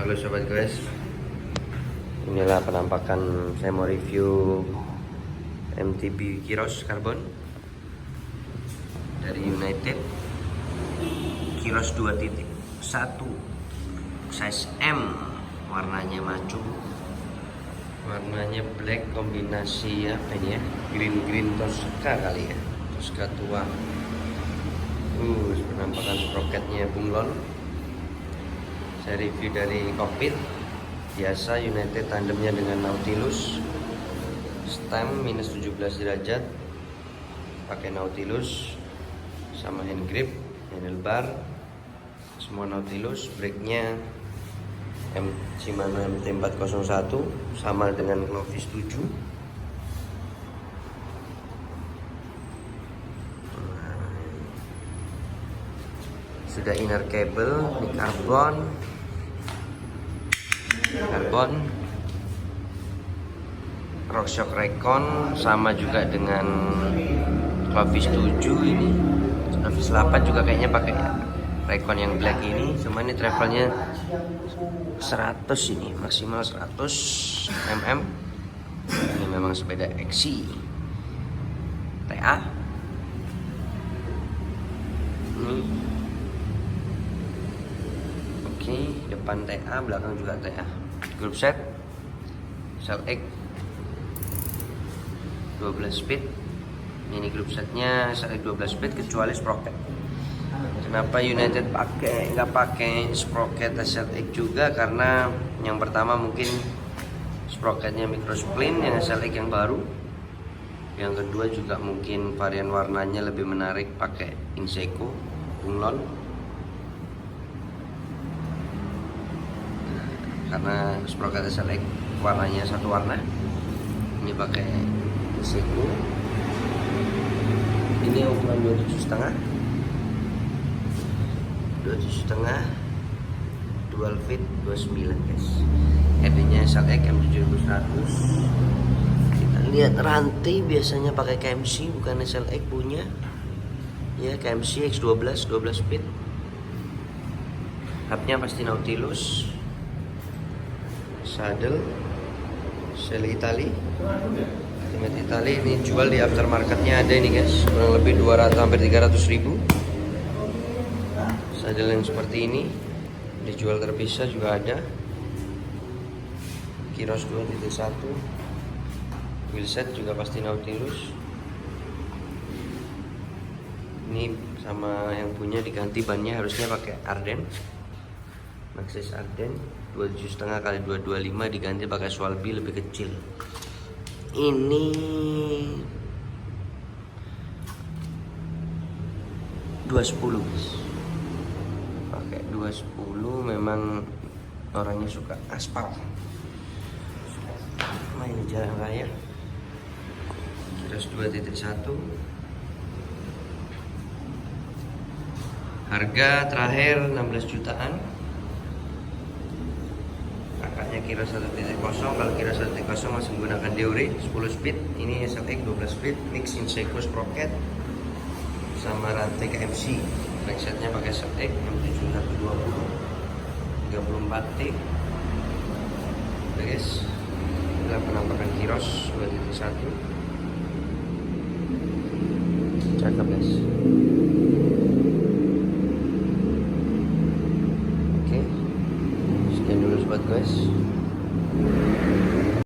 Halo sobat guys, inilah penampakan saya mau review MTB Kiros Carbon dari United. Kiros 2.1 size M, warnanya macu, warnanya black kombinasi apa ini ya, green Tosca kali ya, Tosca tua. Penampakan sprocketnya bunglon. Saya review dari kokpit biasa, United tandemnya dengan Nautilus, stem minus 17 derajat, pakai Nautilus sama hand grip, handlebar semua Nautilus. Brake-nya Shimano MT401 sama dengan Clovis 7. Sudah inner cable, ini karbon, RockShox Recon sama juga dengan Clovis 7 ini. Clovis 8 juga kayaknya pakai Recon yang black ini, cuma ini travelnya 100 ini, maksimal 100 mm. Ini memang sepeda XC TA. Oke, depan TA, belakang juga TA. Group set SLX 12 speed. Ini group setnya SLX 12 speed kecuali sprocket. Kenapa United nggak pakai sprocket SLX juga? Karena yang pertama mungkin sprocketnya microsplint yang SLX yang baru. Yang kedua juga mungkin varian warnanya lebih menarik pakai Inseco bunglon. Karena sprocket SLX warnanya satu warna, ini pakai Inseco. Ini ukuran 27,5, dual fit 29 guys. Headnya SLX M7100. Kita lihat rantai biasanya pakai KMC bukan SLX punya ya, KMC X12 12 speed. Hubnya pasti Nautilus. Saddle sel Itali, Ultimate Itali. Ini jual di aftermarketnya ada ini guys, kurang lebih 200 hampir 300 ribu. Saddle yang seperti ini dijual terpisah juga ada. Kiros 2.1, wheelset juga pasti Nautilus. Ini sama yang punya diganti bannya, harusnya pakai Arden, Maxxis Arden 27,5 kali 225 diganti pakai Swalby lebih kecil. Ini 210 pakai 210, memang orangnya suka aspal. Nah, ini jalan raya Kiros 2.1. Harga terakhir 16 jutaan. Kakaknya Kiros 1.0, kalau Kiros 1.0 masih menggunakan Deore 10 speed. Ini SLX 12 speed, mix Inseco sprocket sama rantai KMC. Backsetnya pakai SLX M7120 34T. Oke guys, inilah penampakan Kiros 2.1. Cakep guys. Oke, sekian dulu sobat guys.